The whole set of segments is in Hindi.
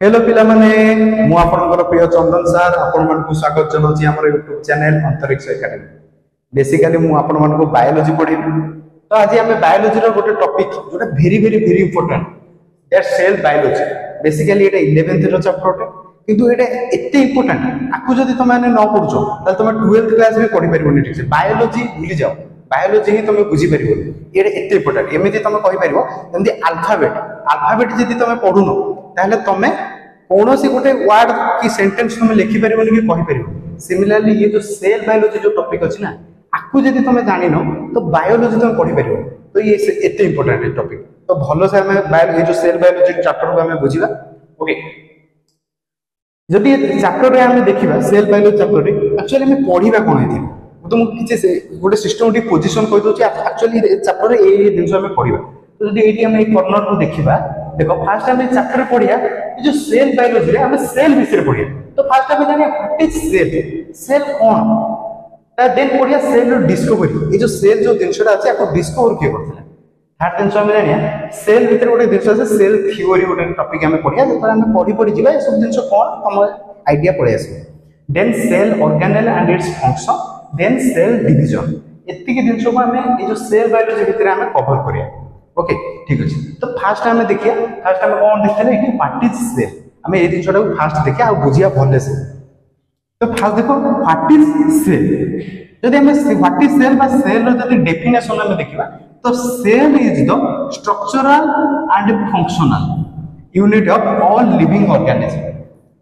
हेलो पिला माने मु आपनकर प्रिय चंदन सर आपण मानकु स्वागत जनाउछि हमर YouTube चैनल अंतरिक्ष एकेडमी। बेसिकली मु आपण मानकु बायोलॉजी पढिबी। तो आज हम बायोलॉजी रो गोटे टॉपिक जोटा very very very important that cell biology. Basically एटा 11th रो चैप्टर किंतु एटा एते इंपोर्टेंट आकु जदी तुम माने न पढुछो त तुम 12th क्लास भी पढि परिबोनी ठीक से। बायोलॉजी भूली जाओ, बायोलॉजी ही तुम बुझी परिबोनी। एटा एते इंपोर्टेंट एमिति तुम कहि परिबो एमिति अल्फाबेट जदी तुम पढुनो ताहले तुम कौन सी गोटे वर्ड की सेंटेंस तुम लिखि परिबोनी कि कहि परिबो। सिमिलरली ये जो सेल बायोलॉजी जो टॉपिक अछि ना आकु जदी तुम जानिनो तो बायोलॉजी तुम पढि परिबो। तो ये एते इंपोर्टेंट है टॉपिक। तो भलो से हमें ये जो सेल बायोलॉजी चैप्टर को हमें बुझिबा। ओके, जदि चैप्टर रे हमें देखिबा सेल बायोलॉजी चैप्टर रे एक्चुअली हमें पढिबा कोन हेथि तो किछि से गोटे सिस्टमेटिक पोजीशन कहि दोछि। एक्चुअली चैप्टर रे ए दिन हमें पढिबा। तो जदि एटी हमें कॉर्नर को देखिबा, देखो फास्ट हमें चैप्टर पढ़िया ये जो सेल बायोलॉजी रे हमें सेल विषय पढ़िया। तो फास्ट हमें जानिया व्हाट इज सेल, सेल कौन ता देन पढ़िया सेल रो डिस्कवरी। ये जो सेल जो जिनसटा अछि आको डिस्कवर किए करथिला। थर्ड दिन हमें जानिया सेल भीतर गोटे जिनस अछि सेल थ्योरी गोटे टॉपिक हमें पढ़िया। जतरा हमें पढ़ी जिबा ये सब जिनस कौन हम आईडिया पड़े आसे। Then cell organelle and its function, then cell division. एतिके जिनस को हमें ये जो सेल बायोलॉजी भीतर हमें कवर करिया। ओके ठीक अछि। तो फास्ट हमें देखिए, फास्ट हमें कौन देखते हैं कि व्हाट इज सेल। हमें ये जिनसटा को फास्ट देखिए आ बुझिया भले से। तो फास्ट देखो व्हाट इज सेल। जदि हमें व्हाट इज सेल बा सेल रो जदि डेफिनेशन हमें देखिबा तो cell is the structural and functional unit of all living organism.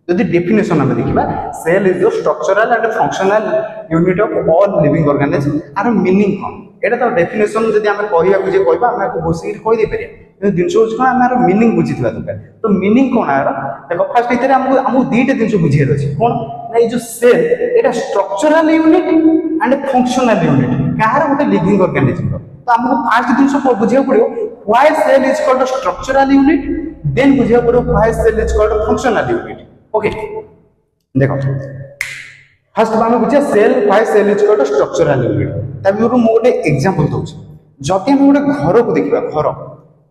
जदि डेफिनेशन हमें देखिबा cell is the structural and functional unit of all living organism. आर मीनिंग कौन एटा तो डेफिनेशन जदि हमें कहिया जे कहबा हमें को बोसी कहि दे परिया। কিন্তু জিনিস হচ্ছে কোন আমার মিনিং বুঝিতবা দরকার। তো মিনিং কোন আর দেখো ফার্স্ট এটারে আমু দুইটা জিনিস বুঝিয়ে আছে। কোন না এই যে সেল এটা structural unit and functional unit কাହାର ଗୋଟେ লিভিং অর্গানিজম। তো আমু ফার্স্ট জিনিস বুঝিয়া পড়িও why cell is called a structural unit, then বুঝিয়া পড়িও why cell is called a functional unit। Okay देखो फास्ट हम बुझिया cell why cell is called a structural unit। तब मु गोटे एग्जांपल दउछ। जति हम गोटे घर को देखिबा घर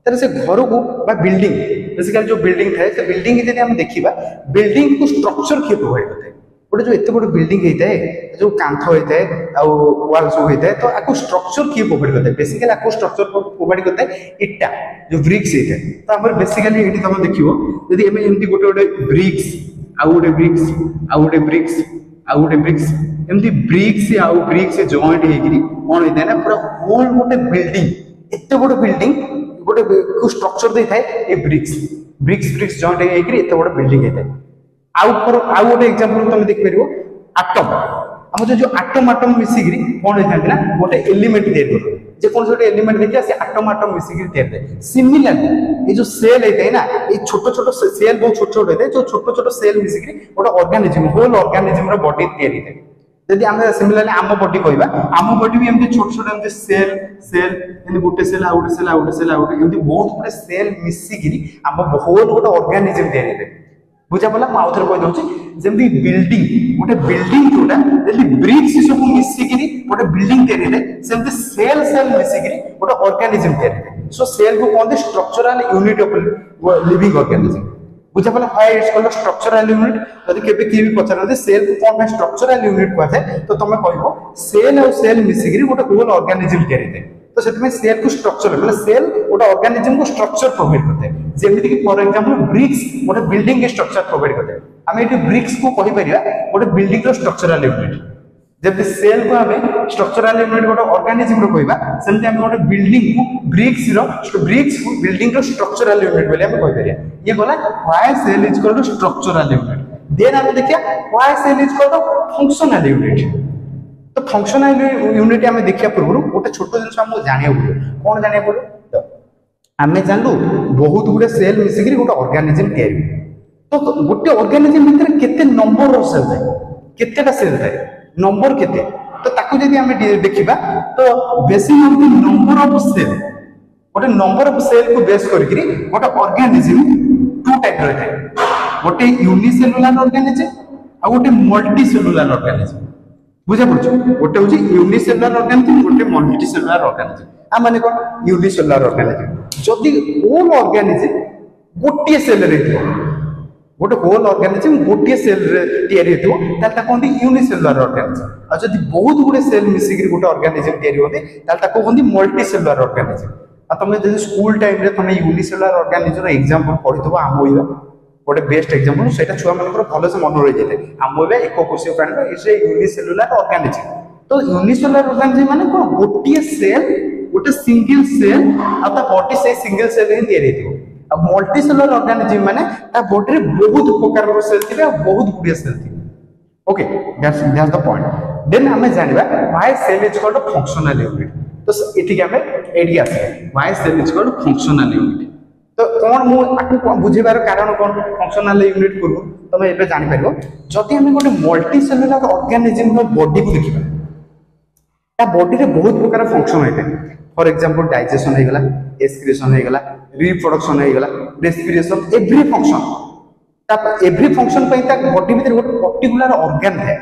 तर से घर को बा बिल्डिंग बेसिकली जो बिल्डिंग थाए से बिल्डिंग जदि हम देखिबा बिल्डिंग को स्ट्रक्चर के प्रोवाइड करते गोटे जो एते बड़ बिल्डिंग हेताए जो कांथ हेताए आ वॉल सब हेताए तो आको स्ट्रक्चर के प्रोवाइड करते बेसिकली आको स्ट्रक्चर प्रोवाइड करते इटा जो ब्रिक्स हेताए। तो हमर बेसिकली एटी तुम देखिबो जदि हम एमती गोटे गोटे ब्रिक्स आ गोटे ब्रिक्स आ गोटे ब्रिक्स आ गोटे ब्रिक्स एमती ब्रिक्स आ ब्रिक्स जॉइंट हेगिरी कोन हेताए ना पूरा होल गोटे बिल्डिंग एते बड़ बिल्डिंग गोटे को स्ट्रक्चर दे थाए ए ब्रिक्स ब्रिक्स ब्रिक्स जॉइंट हेगिरी एते बड़ बिल्डिंग हेताए। आ गोटे एग्जांपल तुम देख परिबो एटम हम जो एटम एटम मिसिगिरी कोन हेतांती ना गोटे एलिमेंट दे दो जे कोन छोटे एलिमेंट देखिया से एटम एटम मिसिगिरी दे दे। सिमिलरली ये जो सेल हेताए ना ये छोटो छोटो सेल बहुत छोटो छोटो हेताए जो छोटो छोटो सेल मिसिगिरी गोटे ऑर्गेनिज्म होल ऑर्गेनिज्म रो बॉडी तयारी हेताए। जदि हम सिमिलरली आम बॉडी कहबा आम बॉडी भी एमती छोट छोट एमती सेल सेल एमती गोटे सेल आ गोटे सेल आ गोटे सेल आ गोटे एमती बहुत गुडे सेल मिसिगिरी आम होल गोटे ऑर्गेनिज्म तयारी हेताए। बुझा पला मु आउथर कहि दउची जेमती बिल्डिंग गोटे बिल्डिंग जोटा जदि ब्रिक्स सब मिसिगिरी गोटे बिल्डिंग तयारी हेताए सेमती सेल सेल मिसिगिरी गोटे ऑर्गेनिज्म तयारी हेताए। सो सेल को कहते structural unit of living organism. बुझा पला why it's called structural unit. जदि केबे की भी पचारते सेल को कोन स्ट्रक्चरल यूनिट कहते तो तुम कहबो सेल और सेल मिसिगिरी गोटे होल ऑर्गेनिज्म तयारी हेताए। तो सेतमे सेल को स्ट्रक्चर मतलब सेल गोटे ऑर्गेनिज्म को स्ट्रक्चर प्रोवाइड करते हैं। जेमिति कि फॉर एग्जांपल ब्रिक्स गोटे बिल्डिंग के स्ट्रक्चर प्रोवाइड करते हैं। हम एटी ब्रिक्स को कहि परिया गोटे बिल्डिंग रो स्ट्रक्चरल यूनिट। जब सेल को हमें स्ट्रक्चरल यूनिट गोटे ऑर्गेनिज्म रो कहबा सेमति हम गोटे बिल्डिंग को ब्रिक्स को बिल्डिंग रो स्ट्रक्चरल यूनिट बोले हम कहि परिया। ये बोला why cell is called structural unit. Then हम देखिया why cell is called functional unit. तो फंक्शनल यूनिट हमें देखिया पूर्व गोटे छोट जिनस हम जानिया पड़ो कौन जानिया पड़ो तो आमे जानलु बहुत गुडे सेल मिसिगिरी गोटे ऑर्गेनिज्म तयारी। तो गोटे ऑर्गेनिज्म भीतर केते नंबर ऑफ सेल थाए केतेटा सेल थाए नंबर केते तो ताकू जदि हमें देखिबा तो basic of the number of cell गोटे नंबर ऑफ सेल को बेस करके गोटे ऑर्गेनिज्म टू टाइप रे थाए गोटे यूनिसेलुलर ऑर्गेनिज्म आ गोटे मल्टी सेलुलर ऑर्गेनिज्म। बुझा पड़छ गोटे होची यूनिसेलुलर ऑर्गेनिज्म गोटे मल्टी सेलुलर ऑर्गेनिज्म। आ माने कोन यूनिसेलुलर ऑर्गेनिज्म जदि होल ऑर्गेनिज्म गोटे सेल रे गोटे होल ऑर्गेनिज्म गोटे सेल तैयारी होतो ताल ताको कहते यूनिसेलुलर ऑर्गेनिज्म आ जदी बहुत गुडे सेल मिसिक गोटे ऑर्गेनिज्म तैयारी होते ताल ताको कहते मल्टीसेलुलर ऑर्गेनिज्म आ तुम जदी स्कूल टाइम रे तुम यूनिसेलुलर ऑर्गेनिज्म एग्जांपल पढितबो आमोइबा गोटे बेस्ट एग्जांपल सेटा छुआ मानकर भलो से मन रहि जाते आमोइबा एकोकोषीय प्राणी इज ए यूनिसेलुलर ऑर्गेनिज्म तो यूनिसेलुलर ऑर्गेनिज्म माने को गोटे सेल गोटे सिंगल सेल आ ता बॉडी से सिंगल सेल रे तैयारी हेतिबो अब मल्टीसेलुलर ऑर्गेनिज्म माने ता बॉडी रे बहुत प्रकार सेल थिबे बहुत गुडिया सेल थिबे okay that's the point then हमें जानबा why cell is called functional unit तो एठी के हमें एडी आसे why cell is called functional unit तो कोन मु आकु बुझेबार कारण कोन फंक्शनल यूनिट पूर्व तमे एबे जानि परिबो जति हमें गोटे मल्टीसेलुलर ऑर्गेनिज्म रो बॉडी को देखिबा ता बॉडी रे बहुत प्रकार फंक्शन होइते फॉर एग्जांपल डाइजेशन हे गला एक्सक्रीशन हे गला रिप्रोडक्शन हे गला रेस्पिरेशन एवरी फंक्शन ता एवरी फंक्शन पई ता बॉडी भीतर गोटे पर्टिकुलर ऑर्गन है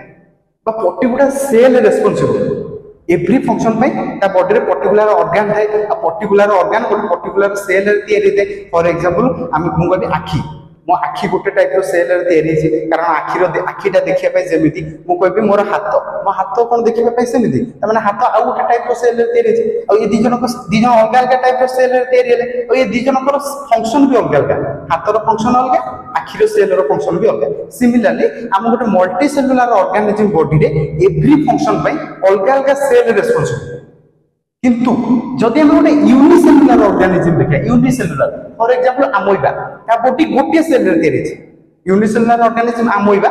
बा particular cell responsible every function पई ता बॉडी रे पर्टिकुलर ऑर्गन है आ पर्टिकुलर ऑर्गन गोटे पर्टिकुलर सेल रे तैयारी होते फॉर एग्जांपल हम कहबी आखी मो आखी गोटे टाइप रो सेल रे तैयारी छै कारण आखीरो आखीटा देखिया पई जेमिति मो कहबी मोर हाथ मो हाथ कोन देखिया पई सेमिति त माने हाथ आ गोटे टाइप रो सेल रे तैयारी छै आ ये दिजन अलग अलग टाइप रो सेल रे तैयारी हेले आ ये दिजन को फंक्शन भी अलग अलग हाथ रो फंक्शन अलग आखीरो सेल रो फंक्शन भी अलग सिमिलरली हम गोटे मल्टी सेलुलर ऑर्गेनिज्म बॉडी रे एवरी फंक्शन पई अलग अलग सेल रेस्पोंसिबल किंतु जदि हम गोटे यूनिसेलुलर ऑर्गेनिज्म देखा यूनिसेलुलर फॉर एग्जांपल अमोइबा ता बॉडी गोटे सेल रे तैयारी छै यूनिसेलुलर ऑर्गेनिज्म अमोइबा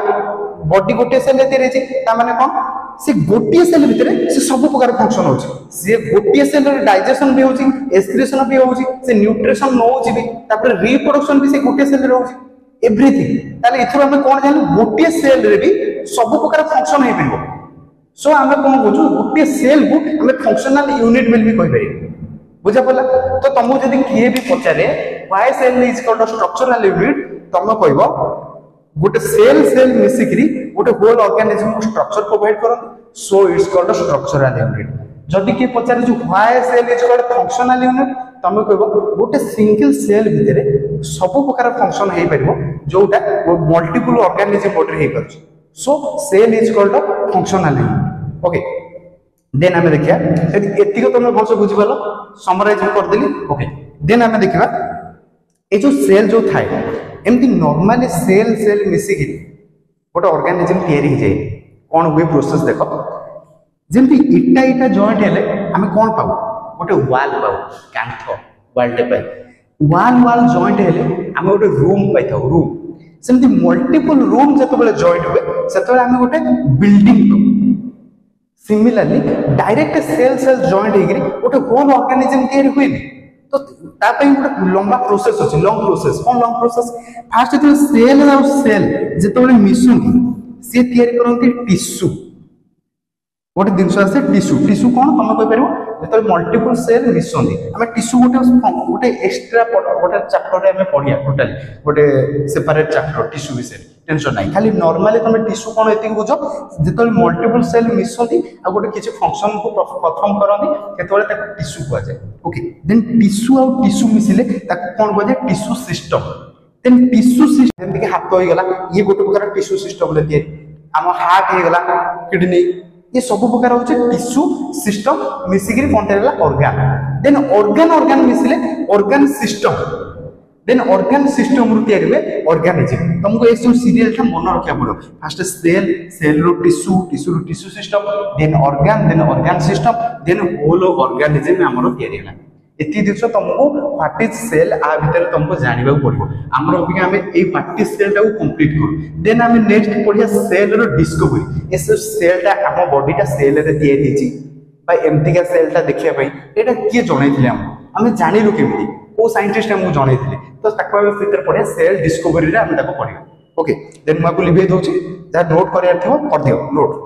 बॉडी गोटे सेल रे तैयारी छै ता माने कोन से गोटे सेल भीतर से सब प्रकार फंक्शन होछि से गोटे सेल रे डाइजेशन भी होछि एक्सक्रीशन भी होछि से न्यूट्रिशन नौछि भी तापर रिप्रोडक्शन भी से गोटे सेल रे होछि एवरीथिंग ताले इथरो हम कोन जानि गोटे सेल रे भी सब प्रकार फंक्शन हे परिबो सो आमे कोन बुझु गोटे सेल को हमें फंक्शनल यूनिट मिल भी कहि परिबो बुझा पला तो तुमको जदि किए भी पचारे why cell is called structural unit तुम कहबो गोटे सेल सेल मिसिकरी गोटे होल ऑर्गेनिज्म को स्ट्रक्चर प्रोवाइड करन so it's called structural unit जदि के पचारे जो why cell is called functional unit तुम कहबो गोटे सिंगल सेल भितरे सब प्रकार फंक्शन हे परिबो जोटा मल्टीपल ऑर्गेनिज्म बॉडी हे परछ so cell is called functional unit okay then हमें देखिया एतिको तुम भलसे बुझि पालो समराइज कर देली ओके देन हमें देखिबा ए जो सेल जो थाए एमती नॉर्मली सेल सेल मिसी कि गोटे ऑर्गेनिज्म तैयारी हो जाए कौन हुए प्रोसेस देखो जेमती इटा इटा जॉइंट हेले हमें कौन पाऊ गोटे वाल पाऊ कांथ वाल टे पाई वाल जॉइंट हेले हमें गोटे रूम पाई थाऊ रूम सेमती मल्टीपल रूम जतो बेले जॉइंट हुए सेतो बेले हमें गोटे बिल्डिंग पाऊ similarly direct cell cell joint हेगरी गोटे होल ऑर्गेनिज्म तैयारी हुए तो तापई गोटे लंबा प्रोसेस अछि लॉन्ग प्रोसेस कोन लॉन्ग प्रोसेस फास्ट तो सेल और सेल जतो बेले मिसुंती से तैयारी करंती टिश्यू गोटे दिन आसे टिश्यू टिश्यू कोन तुम कहि परबो जतो मल्टीपल सेल मिसुंती हम टिश्यू गोटे एक्स्ट्रा गोटे चैप्टर रे हम पढिया टोटली गोटे सेपरेट चैप्टर टिश्यू विषय टेंशन नाही खाली नॉर्मली तुम टिश्यू कोन एति बुझो जतो मल्टीपल सेल मिसुंती आ गोटे किछि फंक्शन को परफॉर्म करंती केतोले तक टिश्यू को जाय ओके देन टिश्यू और टिश्यू मिसिले तक कोन को जाय tissue system then tissue system के हाथ होई गला ये गोटे प्रकार टिश्यू सिस्टम ले दिए हम हार्ट हे गला किडनी ये सब प्रकार होचे टिश्यू सिस्टम मिसिगिरी कोनटेला ऑर्गन देन ऑर्गन मिसिले organ system then organ system रू तैयारी में ऑर्गेनिज्म तुमको ए सब सीरियल था मन रखिया पड़ो फर्स्ट सेल सेल रू टिश्यू रू tissue system then organ system then whole organism हमरो तैयारी हला एति दिस तुमको व्हाट इज सेल आ भीतर तुमको जानिबा पड़ो हमरो अभी हमें ए व्हाट इज सेल टा को कंप्लीट करू देन हमें नेक्स्ट पढ़िया सेल रो डिस्कवरी ए सेल टा हम बॉडी टा सेल रे तैयारी हिची भाई एमटी का सेल टा देखिया भाई एटा के जणैथिले हम जानिलु केमिति को साइंटिस्ट हमको जणैथिले तो ताको हम फिटर पढ़े सेल डिस्कवरी रे हम ताको पढ़िया ओके देन मैं को लिखे दोची जा नोट करिया थो कर दियो नोट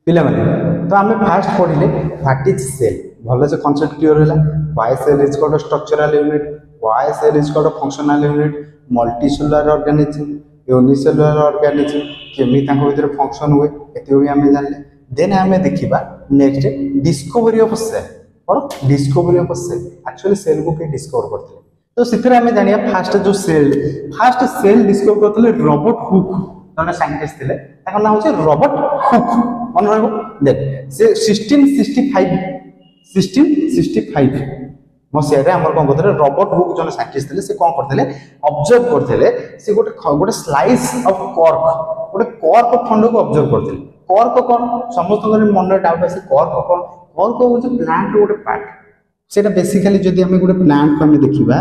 पिला माने तो हमें फास्ट पढ़िले व्हाट इज सेल भले से कांसेप्ट क्लियर होला why cell is called structural unit why cell is called functional unit multicellular organism unicellular organism केमी ताको भीतर फंक्शन हुए एते भी हमें जानले देन हमें देखिबा नेक्स्ट डिस्कवरी ऑफ सेल कौन discovery of cell actually cell को के डिस्कवर करते तो सिथरे हमें जानिया फर्स्ट सेल डिस्कवर करते रॉबर्ट हुक जने साइंटिस्ट थे ताकर नाम होचे रॉबर्ट हुक मन रहबो देख से 1665 मसिया रे हमर कोन करते रॉबर्ट हुक जने साइंटिस्ट थे से कोन करते ऑब्जर्व करते से गोटे स्लाइस ऑफ कॉर्क गोटे कॉर्क खंड को ऑब्जर्व करते कॉर्क कौन समस्त मन डाउट आसे कॉर्क कौन कॉर्क होचे प्लांट रो गोटे पार्ट सेटा बेसिकली जदि हमें गोटे प्लांट को हमें देखिबा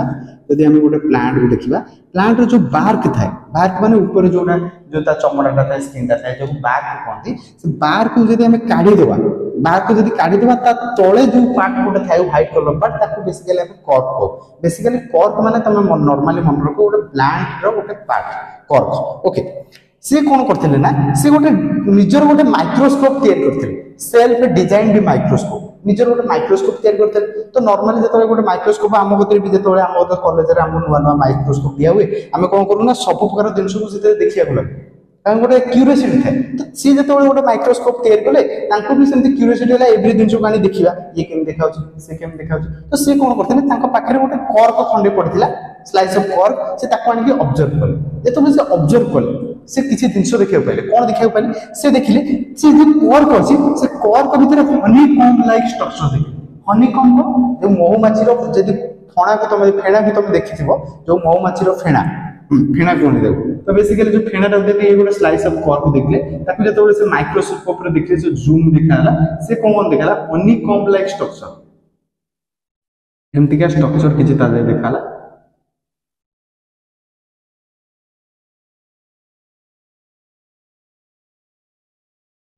जदि हमें गोटे प्लांट को देखिबा प्लांट रो जो बार्क थाए बार्क माने ऊपर जोटा जो ता चमड़ाटा थाए स्किनटा थाए जो बार्क कहंती से बार्क को जदि हमें काढी देबा बार्क को जदि काढी देबा ता तळे जो पार्ट गोटे थाए व्हाइट कलर पार्ट ताको बेसिकली हमें कॉर्क को बेसिकली कॉर्क माने तमे नॉर्मली मन रखो गोटे प्लांट रो गोटे पार्ट कॉर्क ओके से कौन करथिले ना से गोटे निजर गोटे माइक्रोस्कोप तैयार करथिले सेल्फ डिजाइन्ड माइक्रोस्कोप निजर गोटे माइक्रोस्कोप तैयार करथिले तो नॉर्मली जतले गोटे माइक्रोस्कोप आम गतिर भी जतले आम गतिर कॉलेज रे आम नुवा नुवा माइक्रोस्कोप दिया हुए आमे कोन करू ना सब प्रकार जिंस को सेते देखिया गला कारण गोटे क्यूरियोसिटी थाए तो सी जतले गोटे माइक्रोस्कोप तैयार कले तांको भी सेंति क्यूरियोसिटी होला एवरी जिंस को आनी देखिबा ये केम देखाउछ से केम देखाउछ तो से कोन करथिले तांको पाखरे गोटे कॉर्क खंडे पड़थिला स्लाइस ऑफ कॉर्क से ताको आनी ऑब्जर्व कले जेतले से ऑब्जर्व कले से किसी जिनस देखा पाइले कौन देखा पाइले से देखिले से जो कॉर्क अछि से कॉर्क भीतर हनीकॉम्ब लाइक स्ट्रक्चर देखिले हनीकॉम्ब जो महुमाछी रो जदि फणा को तुम फेणा भी तुम देखिथिबो जो महुमाछी रो फेणा फेणा कोन देखो तो बेसिकली जो फेणाटा देखि ए गोटे स्लाइस ऑफ कॉर्क देखले ताकि जतोले से माइक्रोस्कोप रे देखले से जूम देखाला से कोन देखाला हनीकॉम्ब लाइक स्ट्रक्चर एमती का स्ट्रक्चर किछि ता देखाला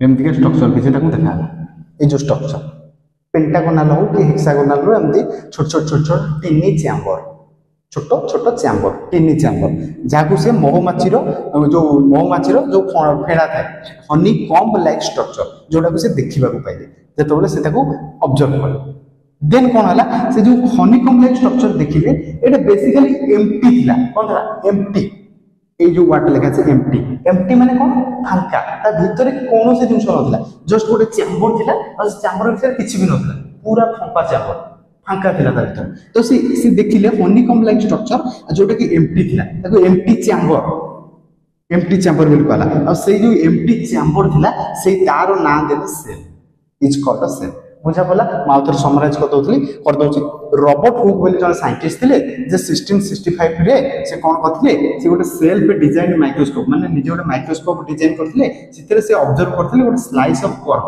एमती के स्ट्रक्चर किसी देखा ये जो स्ट्रक्चर पेंटागोनाल हो कि हेक्सागोनाल रो एमती छोट छोट टिनी चैम्बर छोट चैम्बर टिनी चैम्बर जाकू से महुमाछी रो जो फेड़ा थाए हनीकॉम्ब लाइक स्ट्रक्चर जोटा को से देखिबा को पाइले जेतबेले से ताको ऑब्जर्व करले देन कोन हला से जो हनीकॉम्ब लाइक स्ट्रक्चर देखिले एटा बेसिकली एम्प्टी थिला कोन हला एम्प्टी ए जो वाटर लिखा है एम्प्टी माने कोन फांका ता भीतर कोनो से जिंस नथिला जस्ट गोटे चैम्बर थिला और चैम्बर भीतर किछि भी नथिला पूरा फांका थिला ता भीतर तो से देखिले हनीकॉम्ब लाइक स्ट्रक्चर जोटा कि एम्प्टी थिला ताको एम्प्टी चैम्बर बोल कहला और से जो एम्प्टी चैम्बर थिला से तारो नाम देले cell is called a cell बुझा पला माउथर समराइज कर दउची रॉबर्ट हुक बोली जन साइंटिस्ट थिले जे 1665 रे से कोन करथिले से गोटे सेल्फ डिजाइन माइक्रोस्कोप माने निजे गोटे माइक्रोस्कोप डिजाइन करथिले सितरे से ऑब्जर्व करथिले गोटे स्लाइस ऑफ कॉर्क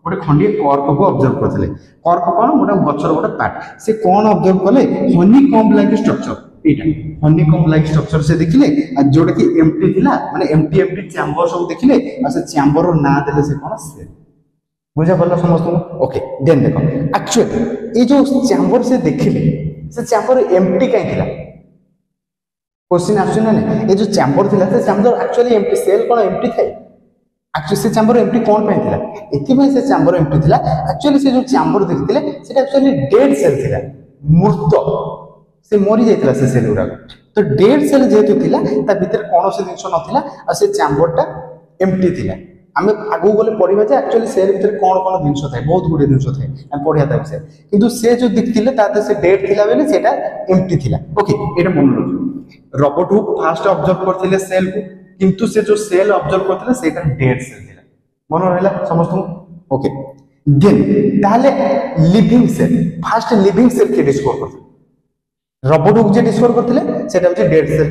गोटे खंडीय कॉर्क को ऑब्जर्व करथिले कॉर्क कोन गोटे गचर गोटे पार्ट से कोन ऑब्जर्व कले हनीकॉम्ब लाइक स्ट्रक्चर एटा हनीकॉम्ब लाइक स्ट्रक्चर से देखिले आ जोटे कि एम्प्टी थिला माने एम्प्टी चैम्बर सब देखिले आ से चैम्बर रो ना देले से कोन से बुझा पड़ला समस्त ओके देन देखो एक्चुअली ये जो चैम्बर से देखिले से चैम्बर एम्प्टी काई थिला क्वेश्चन आछन ना ये जो चैम्बर थिला से चैम्बर एक्चुअली एम्प्टी सेल कोन एम्प्टी थाए एक्चुअली से चैम्बर एम्प्टी कोन पे थिला एति में से चैम्बर एम्प्टी थिला एक्चुअली से जो चैम्बर देखिले सेटा एक्चुअली डेड सेल थिला मृत से मरि जाइतला से सेल उरा तो डेड सेल जेतु थिला ता भीतर कोनो से जिंस नथिला आ से चैम्बरटा एम्प्टी थिला आमे आगु गले पढिबा जे एक्चुअली सेल भीतर कोन जिंस थाए बहुत गुडे जिंस थाए हम पढिया था से किंतु से जो दिखथिले ताते से डेड थिला बेले सेटा एम्प्टी थिला ओके एटा मन रखो रॉबर्ट हुक फास्ट ऑब्जर्व करथिले सेल को किंतु से जो सेल ऑब्जर्व करथिले सेटा डेड सेल थिला मन रहला समस्त ओके देन ताले living cell first living cell के डिस्कवर करथिले रॉबर्ट हुक जे डिस्कवर करथिले सेटा होचे डेड सेल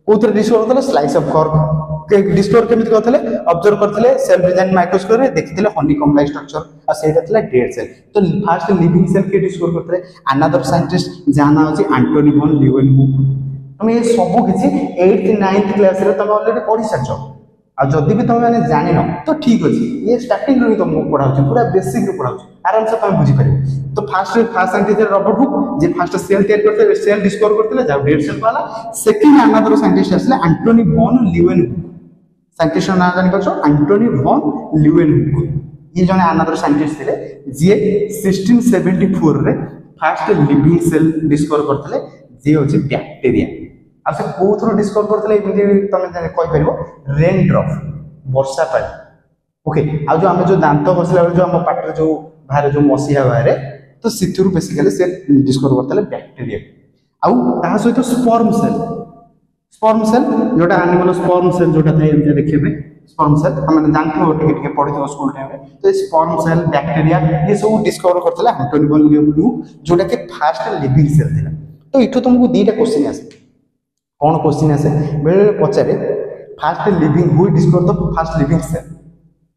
कोथरे डिस्कवर करथिले स्लाइस ऑफ कॉर्क के डिस्कवर केमिति करथिले ऑब्जर्व करथिले सेल डिजाइन माइक्रोस्कोप रे देखिथिले हनीकॉम्ब लाइक स्ट्रक्चर आ सेटा थिला डेड सेल तो फास्ट लिविंग सेल के डिस्कवर करथिले अनदर साइंटिस्ट जाना होची एंटोनी वॉन लीवेनहुक तुम ये सब किछि 8th 9th क्लास रे तुम ऑलरेडी पढि साचो आ जदी भी तुम माने जानि न तो ठीक अछि ये स्टार्टिंग रे तुम पढाउछ पूरा बेसिक रे पढाउछ आराम से तुम बुझि परिबो तो फास्ट साइंटिस्ट रॉबर्ट हुक जे फास्ट सेल तैयार करते सेल डिस्कवर करथिले जा डेड सेल वाला सेकंड अनदर साइंटिस्ट आसले एंटोनी वॉन लीवेनहुक साइंटिस्ट ना जानि पछो एंटोनी वॉन लीवेनहुक ये जने अनदर साइंटिस्ट थिले जे 1674 रे फास्ट लिविंग सेल डिस्कवर करथिले जे होची बैक्टीरिया आ से कोथरो डिस्कवर करथिले एमि तमे जाने कहि परिबो रेन ड्रॉप वर्षा पानी ओके आ जो हम जो दांत घसला जो हम पाटर जो बाहर जो मसिया बाहर तो तो सिथुरु बेसिकली से डिस्कवर करथले बैक्टीरिया आउ ता सहित स्पर्म सेल जोटा एनिमल स्पर्म सेल जोटा थाए एमते देखिबे स्पर्म सेल हम जानते हो टिके पढ़ी तो स्कूल टाइम में तो स्पर्म सेल बैक्टीरिया ये सब डिस्कवर करथले एंटोनी वॉन ल्यूक जोटा के फर्स्ट लिविंग सेल थिला तो इठो तुमको दीटा क्वेश्चन आसे कौन क्वेश्चन आसे बेले पचारे first living who discover the first living cell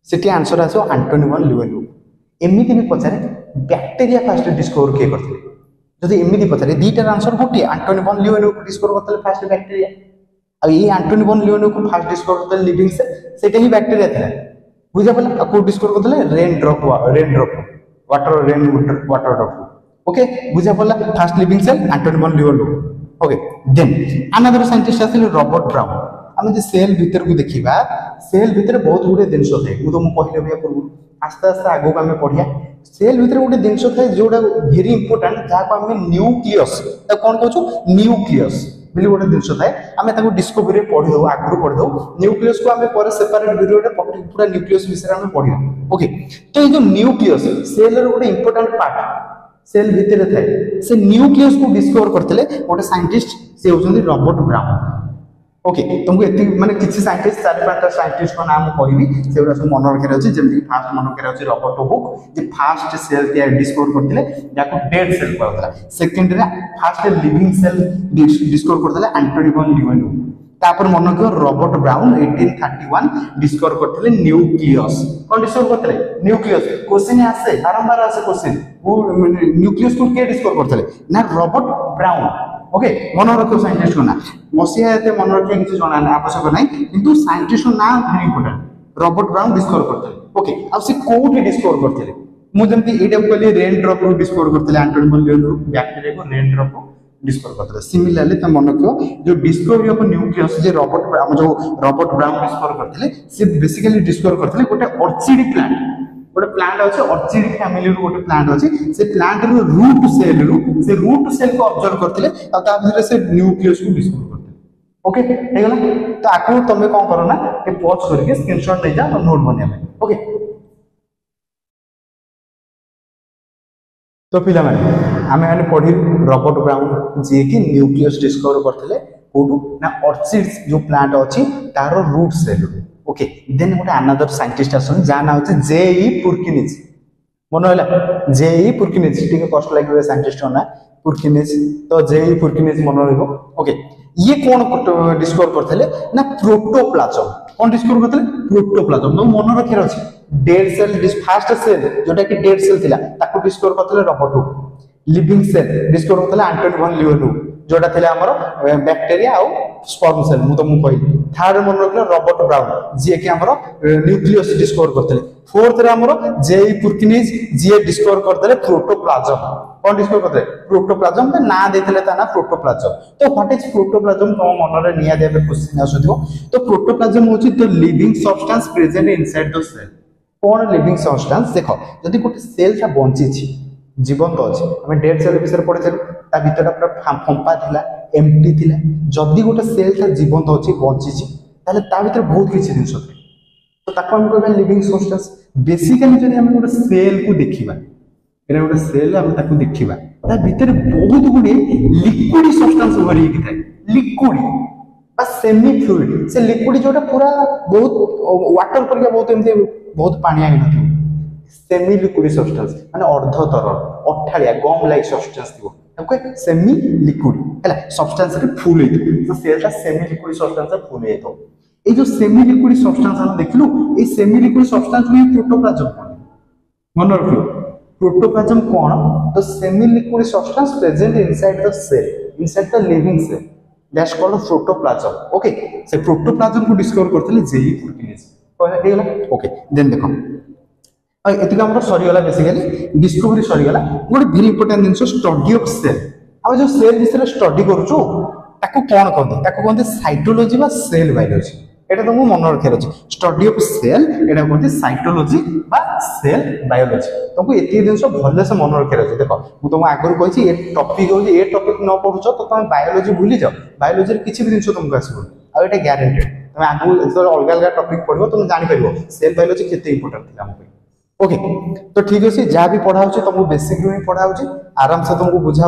सेटी आंसर आसो एंटोनी वॉन ल्यूक एमिति भी पचारे बैक्टीरिया फर्स्ट डिस्कवर के करथले जदि एमिति पचारे दीटा आंसर गोटे एंटोनी वॉन ल्यूक डिस्कवर करथले फर्स्ट बैक्टीरिया अब ये Antonie van Leeuwenhoek first discover करथले लिविंग सेल सेटा ही बैक्टीरिया थिला बुझा पला को डिस्कवर करथले raindrop water drop okay बुझा पला first living cell Antonie van Leeuwenhoek okay then another scientist आथिले रॉबर्ट ब्राउन आमे जे सेल भीतर को देखिबा सेल भीतर बहुत गुडे जिंस थाए मु तो मु कहले बिया पूर्व आस्ते आस्ते आगो आमे पढिया सेल भीतर गुडे जिंस थाए जोडा वेरी इंपोर्टेंट जा को आमे न्यूक्लियस त कोन कहछु न्यूक्लियस बिली गोटे जिंस थाए आमे ताको डिस्कवरी पढि दो आगु पढि दो न्यूक्लियस को आमे पर सेपरेट वीडियो रे पूरा न्यूक्लियस विषय आमे पढिया ओके तो ये जो न्यूक्लियस सेल रो गोटे इंपोर्टेंट पार्ट सेल भीतर थाए से न्यूक्लियस को डिस्कवर करथिले गोटे साइंटिस्ट से होचंदी रॉबर्ट ब्राउन ओके तुमको एति माने किछि साइंटिस्ट 4-5 साइंटिस्ट को नाम कहबी सेउरा सब मन रखे अछि जेमि फर्स्ट मन रखे अछि रॉबर्ट हुक जे फर्स्ट सेल त्या डिस्कवर करथिले जाको डेड सेल कहला सेकंड रे फर्स्ट लिविंग सेल डिस्कवर करथिले एंटोनी वॉन ल्यूक तापर मन रखो रॉबर्ट ब्राउन 1831 डिस्कवर करथिले न्यूक्लियस कोन डिस्कवर करथिले न्यूक्लियस क्वेश्चन आसे बारंबार आसे क्वेश्चन वो न्यूक्लियस को के डिस्कवर करथिले ना रॉबर्ट ब्राउन ओके मन रखो साइंटिस्ट को ना मसिया एते मन रखे किछि जणा ना आवश्यक नै किंतु साइंटिस्ट को नाम very important Robert brown discover करथिले ओके अब से कोठी डिस्कवर करथिले मु जंती एटा कहली रेन ड्रॉप रो डिस्कवर करथिले एंटोनी वॉन ल्यूक बैक्टीरिया को रेन ड्रॉप रो डिस्कवर करथिले सिमिलरली त मन रखो जो discovery of nucleus J Robert brown discover करथिले से बेसिकली डिस्कवर करथिले गोटे ऑर्चिड प्लांट गोटे प्लांट अछि ऑर्चिड फैमिली रो गोटे प्लांट अछि से प्लांट रो रूट सेल को ऑब्जर्व करथिले आ ता भीतर से न्यूक्लियस को डिस्कवर करथिले ओके हे गला तो आको तमे कोन करो ना ए पॉज करके स्क्रीनशॉट ले जा और नोट बनिया ओके तो पिला माने आमे माने पढी रॉबर्ट ब्राउन जे कि न्यूक्लियस डिस्कवर करथिले कोडू ना ऑर्चिड्स जो प्लांट अछि तारो रूट सेल ओके देन गोटे अनदर साइंटिस्ट आसन जा ना होचे जेई पुर्किनिज मन होला जेई पुर्किनिज ठीक है कष्ट लागिबे साइंटिस्ट ना पुर्किनिज तो जेई पुर्किनिज मन रहबो ओके ये कौन डिस्कवर करथिले ना प्रोटोप्लाज्म कौन डिस्कवर करथिले प्रोटोप्लाज्म तो मन रखे अछि डेड सेल फर्स्ट सेल जोटा कि डेड सेल थिला ताको डिस्कवर करथिले Robert Hooke living cell discover करथिले एंटोनी वॉन ल्यूक जोटा थिला हमर बैक्टीरिया आउ स्पर्म सेल मु तो मु कहि थर्ड मन रखले रॉबर्ट ब्राउन जे कि हमर न्यूक्लियस डिस्कवर करथिले फोर्थ रे हमर जेई पुर्किनिज जे डिस्कवर करथिले प्रोटोप्लाज्म कौन डिस्कवर करथिले प्रोटोप्लाज्म पे ना देथिले ता ना प्रोटोप्लाज्म तो व्हाट इज प्रोटोप्लाज्म तो मन रे निया देबे क्वेश्चन आसुथिबो तो प्रोटोप्लाज्म होची the living substance present inside the cell कौन लिविंग सब्सटेंस देखो जदि गोटे सेल ता बंची छी जीवंत अछि हमें डेड सेल विषय पढिथलु ता भीतर पूरा फंपा थिला एम्प्टी थिला जदि गोटे सेल ता जीवंत अछि बंची छी ताले ता भीतर बहुत किछि जिंस अछि तो ताको हम कहबे लिविंग सब्सटेंस बेसिकली जदि हम गोटे सेल को देखिबा एने गोटे सेल हम ताको देखिबा ता भीतर बहुत गुडी लिक्विड सब्सटेंस भरी कि थाए लिक्विड बा सेमी फ्लूइड से लिक्विड जोटा पूरा बहुत वाटर पर बहुत एमते बहुत पानी आइ नथि सेमी लिक्विड सब्सटेंस माने अर्ध तरल अठालिया गम लाइक सब्सटेंस थिबो ओके सेमी लिक्विड हला सब्सटेंस रे फुल हेतु तो सेलटा सेमी लिक्विड सब्सटेंस रे फुल हेतु ए जो सेमी लिक्विड सब्सटेंस हम देखलु ए सेमी लिक्विड सब्सटेंस में प्रोटोप्लाज्म मन रखो प्रोटोप्लाज्म कोन तो semi liquid substance present inside the cell inside the living cell that's called protoplasm okay से प्रोटोप्लाज्म को डिस्कवर करथले जेई पुर्किनिज कहला ओके देन देखो एतिक हमर सरीगला बेसिकली डिस्कवरी सरीगला गोटे वेरी इंपोर्टेंट जिंस स्टडी ऑफ सेल अब जो सेल विषय स्टडी करूछु ताको कोन कहते ताको कहते साइटोलॉजी बा सेल बायोलॉजी एटा तुमको मन रखे अछि स्टडी ऑफ सेल एटा कहते साइटोलॉजी बा सेल बायोलॉजी तुमको एति जिंस भले से मन रखे अछि देखो मु तुम आगु कहि ए टॉपिक होछि ए टॉपिक न पढुछो तो तुम बायोलॉजी भूली जाओ बायोलॉजी रे किछि भी जिंस तुमको आसीबो आ एटा गारंटेड तुम आगु अलग अलग टॉपिक पढबो तुम जानि परबो सेल बायोलॉजी केते इंपोर्टेंट थिला हमको ओके तो ठीक अच्छे जहाँ भी पढ़ा तुमको बेसिक रू ही पढ़ा आराम से तुमको बुझा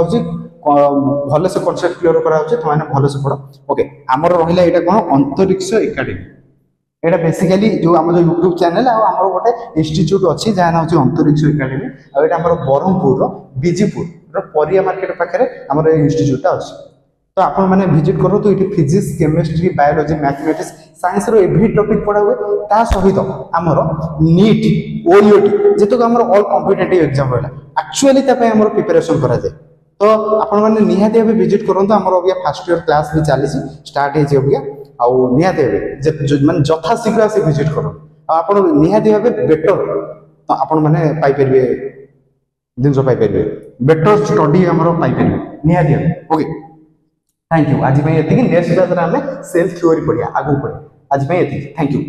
भल से कनसेप्ट क्लियर करा तुमने भल से पढ़ ओके आमर रहा यहाँ कौन अंतरिक्ष एकाडेमी एटा बेसिकली जो आम यूट्यूब चैनल आमर गोटे इंस्टीट्यूट अच्छी जहाँ ना अंतरिक्ष एकाडेमी आम ब्रह्मपुर बीजीपुर परिया मार्केट पाखे आम इंस्टीट्यूटा अच्छी तो आपण मैंने विजिट करूँ ये physics chemistry biology mathematics science रो एवरी टॉपिक पढ़ा हुए ता सहित आमर नीट ओयूटी जेतक आमर ऑल कॉम्पिटिटिव एग्जाम रहा एक्चुअली आमर प्रिपरेशन करा जाए तो आपण मैंने निहाती भाव विजिट करूँ आमर अभी फास्ट इयर क्लास भी चली स्टार्ट होगी आउ निहाती भाव माने जथा शीघ्र से विजिट करूँ आप निहाती भाव बेटर आपण मैंने पाइपर जिन पाइपर बेटर स्टडी आमर पाइपर निहाती भाव ओके थैंक यू आज ये नेक्स्ट क्लास में सेल्फ थ्योरी पढ़िया आगू पढ़िया आज ये थैंक यू।